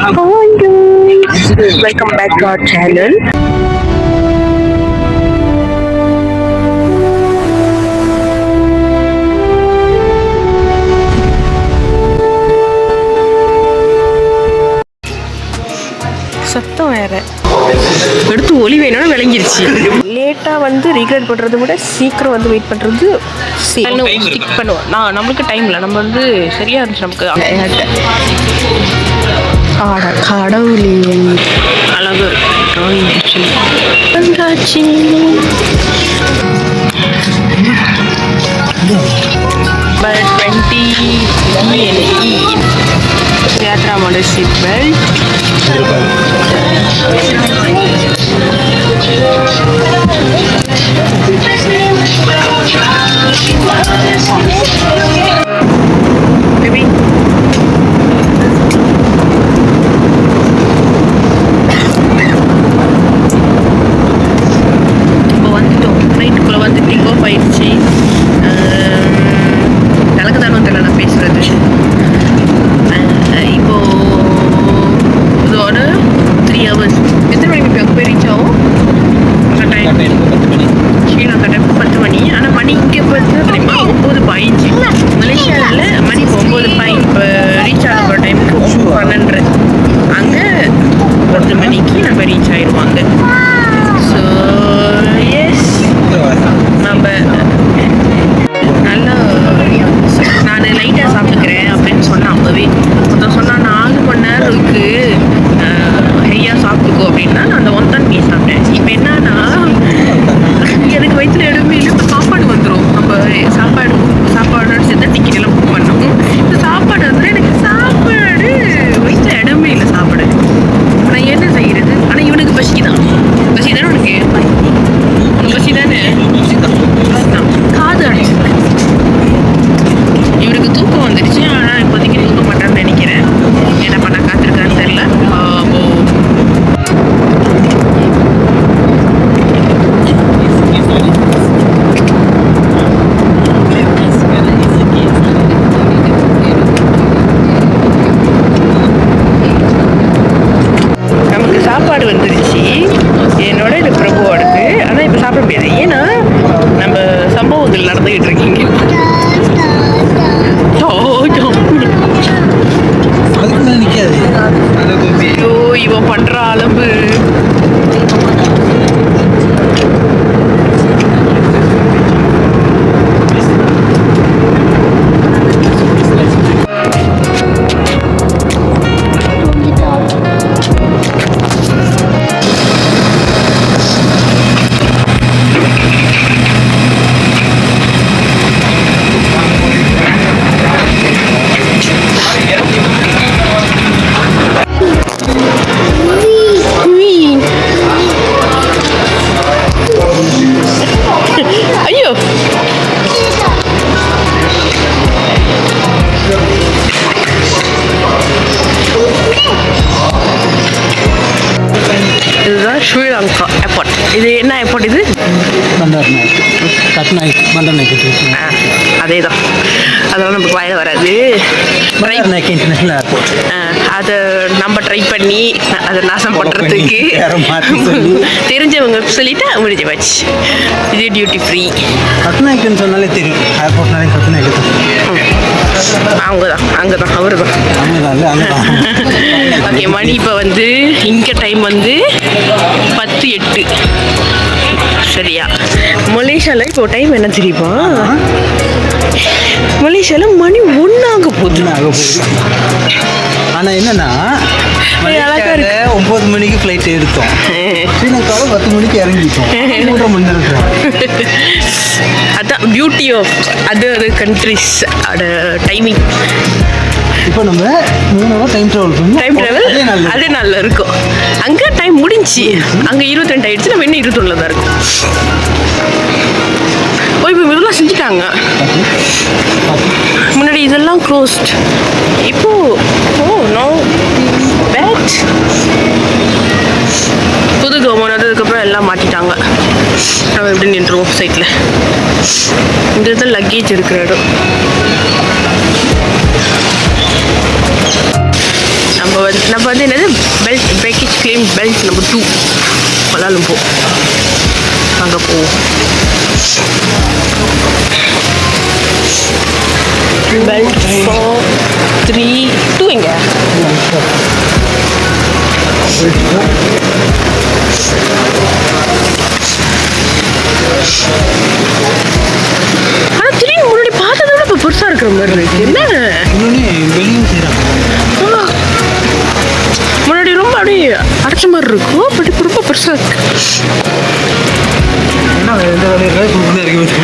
Hi guys, welcome back to our channel. சத்தம் வேற எடுத்து ஒலி வேணும்னு விளங்கிருச்சு. லேட்டாக வந்து ரீக்ரெட் பண்ணுறதை விட சீக்கிரம் வந்து வெயிட் பண்ணுறது ஸ்டிக் பண்ணுவோம். நம்மளுக்கு டைம் இல்லை, நம்ம வந்து சரியாக இருந்துச்சு நமக்கு. கடவுளே அழகாக இருக்கும் But 20 E&E Yatra model seat belt. Baby. இப்போ வந்துட்டோம், நைட்டுக்குள்ளே வந்து டிக் ஆஃப் ஆயிடுச்சு. எனக்கு தானே தெரியல நான் பேசுகிறது. இப்போது இதோட 3 hours. எத்தனை மணிக்கு போய் அங்கே போய் ரீச் ஆகும்? ஸ்ரீலங்கா டைம் 10 மணி. ஆனால் மணி இங்கே பார்த்து தெரியுமா 9:15. மலேசியாவில் மணி 9:05. இப்போ ரீச் ஆகிற டைமுக்கு 12:30. அங்கே 10 மணிக்கு நம்ம ரீச் ஆயிடுவாங்க. ஸோ எஸ், நம்ம நல்லா நான் லைட்டாக சாப்பிட்டுக்கிறேன் அப்படின்னு சொன்னேன். அப்போவே ஒருத்தன் சொன்னால் 4 மணி நேரம் இருக்குது ஹெய்யாக சாப்பிட்டுக்கோ அப்படின்னா நான் அந்த 1 பீஸ் சாப்பிட்டேன். இப்போ என்னன்னா எனக்கு வயிற்றுல இடமே இல்லை. இப்போ சாப்பாடு வந்துடும். நம்ம சாப்பாடு சேர்த்து டிக்கெட் எல்லாம் புக் பண்ணோம். இப்போ சாப்பாடு வந்து எனக்கு சாப்பாடு வயிற்றுல இடமே இல்லை சாப்பாடு. நான் என்ன செய்கிறது? ஆனால் இவனுக்கு பசி தானே உனக்கு? பசி தானே? காது அடைச்சிருக்கு. இவருக்கு தூக்கம் வந்துடுச்சு. ஆனால் இப்போதைக்கு தூக்க மாட்டான்னு நினைக்கிறேன். என்ன பண்ண காத்திருக்கான்னு தெரியல. நமக்கு சாப்பாடு வந்துடுச்சு. என்னோட இது பிரபுவோடது. ஆனால் இப்போ சாப்பிட முடியாது. ஏன்னா நம்ம சம்பவங்கள் நடந்துகிட்டு இருக்கீங்க. ஐயோ, இவன் பண்ற அளவு ஸ்ரீலங்கா ஏர்போர்ட். இது என்ன ஏர்போர்ட்? இது அதே தான். அதெல்லாம் நமக்கு வாயில வராது. International airport. அதை நம்ம ட்ரை பண்ணி அதை நாசம் பண்ணுறதுக்கு தெரிஞ்சவங்க சொல்லிட்டு முடிஞ்சு போச்சு. இது டியூட்டி ஃப்ரீ. கட்டுநாயக்குன்னு சொன்னாலே தெரியும். ஏர்போர்ட்னாலே கட்டுநாயக்கு அங்கே தான் அவரு தான். ஓகே, மணி இப்போ வந்து இங்கே டைம் வந்து 10:08. சரியா? மலேசியாவில் இப்போ டைம் என்ன தெரியுமா? மலேசியாவில் மணி 1 ஆக போகுது. ஆனால் என்னன்னா 9 மணிக்கு ஃப்ளைட் எடுத்தோம். ஸ்ரீலங்காவில் 10 மணிக்கு இறங்கிட்டோம். 3 மணி நேரம். அதான் beauty of other countries timing. இப்போ நம்ம 3 hour டைம் ட்ராவல் அதே நல்லா இருக்கும். அங்கே டைம் முடிஞ்சு அங்கே 22 ஆயிடுச்சு. நம்ம இன்னும் 21 தான் இருக்கும். இப்போ இதெல்லாம் செஞ்சுட்டாங்க. முன்னாடி இதெல்லாம் க்ளோஸ்ட். இப்போ நோ பேட். புது கவர்மெண்ட் வந்ததுக்கப்புறம் எல்லாம் மாட்டிட்டாங்க. நம்ம எப்படி நின்றுவோம் சைட்டில். இந்த இடத்துல லக்கேஜ் இருக்கிற இடம். நம்ம நம்ம வந்து என்னது belt package claim belt number 2 Kuala Lumpur. அங்கே போவோம். பெல்ட் 4 3 2 எங்க ஆனா திடீர்னு முன்னாடி பார்த்ததை விட இப்போ பெருசா இருக்கிற மாதிரி இருக்கு. என்ன வெளியும் செய்யறாங்க. முன்னாடி ரொம்ப அப்படியே அடைச்ச மாதிரி இருக்கும், பட் இப்போ ரொம்ப பெருசா இருக்கு. என்ன எந்த வேலையை இருக்கு.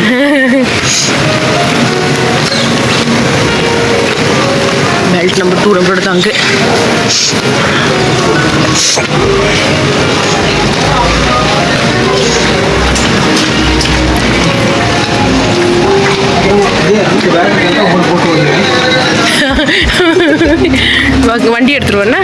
பெல்ட் நம்பர் 2 நம்மளோட தான் அங்கே. வண்டி எடுத்துருவேண்ணா.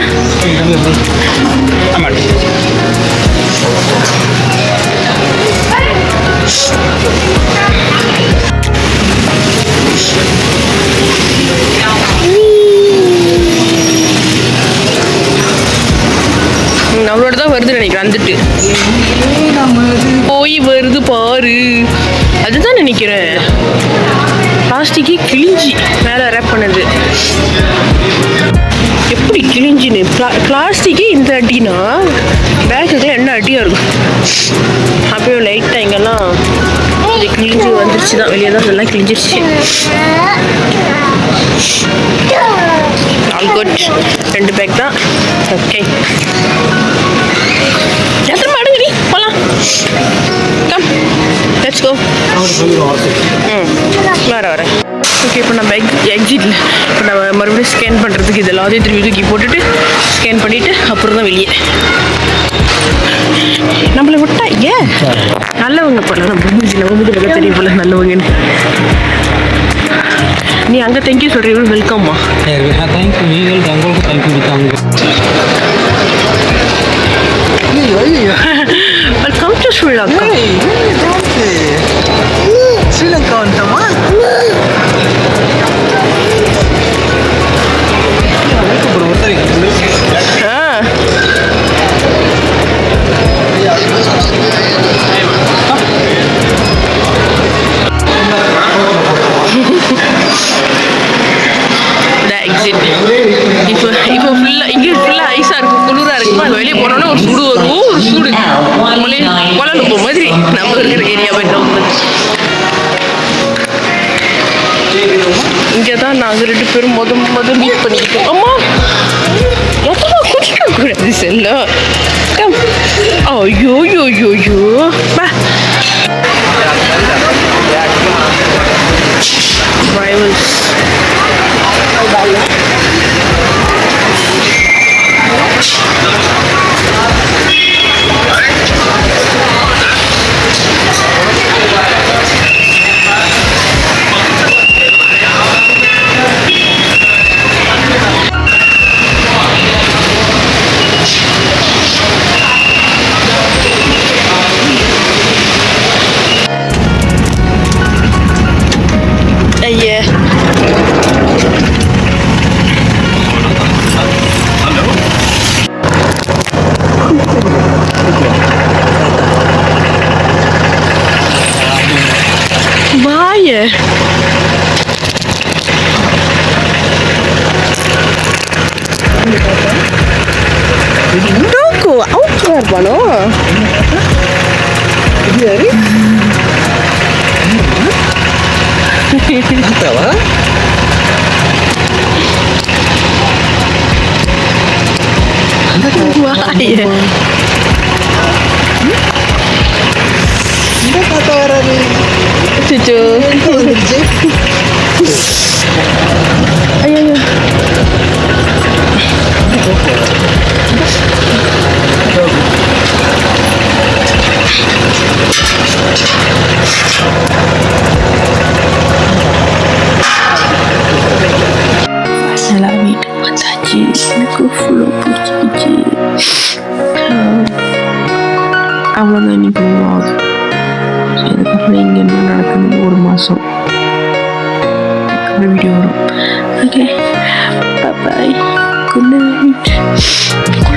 நம்மளோட தான் வருது நினைக்கிறேன். வந்துட்டு போய் வருது பாரு, அதுதான் நினைக்கிறேன். பிளாஸ்டிக்கே கிழிஞ்சி மேலே ரேப் பண்ணது. எப்படி கிழிஞ்சின்னு பிளாஸ்டிக்கே இந்த அடினா பேக்குக்கு என்ன அடியாக இருக்கும். அப்படியே லைட்டாக இங்கெல்லாம் கொஞ்சம் கிழிஞ்சு வந்துருச்சு தான், வெளியே தான் நல்லா கிழிஞ்சிருச்சு. All good. 2 பேக் தான். ஓகே, எத்தனை அடுங்கடி போகலாம். Come let's go. வரேன். ஓகே, இப்போ நம்ம எக்ஸிட்டில் இப்போ நம்ம மறுபடியும் ஸ்கேன் பண்ணுறதுக்கு இது எல்லாத்தையும் திரும்பி தூக்கி போட்டுட்டு ஸ்கேன் பண்ணிவிட்டு அப்புறம் தான் வெளியே. நம்மளை விட்டா ஏன் நல்லவங்க போல நம்ம மூஞ்சி தெரியும் போல நல்லவங்கன்னு. நீ அங்கே தேங்க்யூ சொல்கிறீங்க. வெல்கம்மா. தேங்க்யூ. நீங்கள் தங்களுக்கு தேங்க்யூ விட்டாங்க. Welcome to Sri Lanka. ஸ்ரீலங்கா வந்துட்டோமா? இப்போ ஃபுல்லாக இங்கே ஃபுல்லாக ஐஸாக இருக்கும், குளிராக இருக்குமா. அது வெளியே போனோன்னா ஒரு சூடு வரும். ஒரு சூடு கோலாலம்பூர் மாதிரி நம்ம இருக்கிற ஏரியாவை இங்கே தான் நாங்கள் 2 பேரும் முதல் மீட் பண்ணிக்கிட்டோம். அம்மா எத்தனை குடிக்க கூடாது செல்லம். கம். ஐயோ யோ யோ யோ பா. Rivals. Yeah. Vaya. Doko, out hermano. Ini Entahlah. Vaya. Ini kata orang ni. Cucu. Ayo. Masalah hidup mataji, aku full puji. அவ்வளோதான் இன்னைக்கு vlog. இதுக்கப்புறம் இங்கே என்ன நடக்குதுன்னு ஒரு மாதம் வீடியோ வரும். Okay, bye. Good night.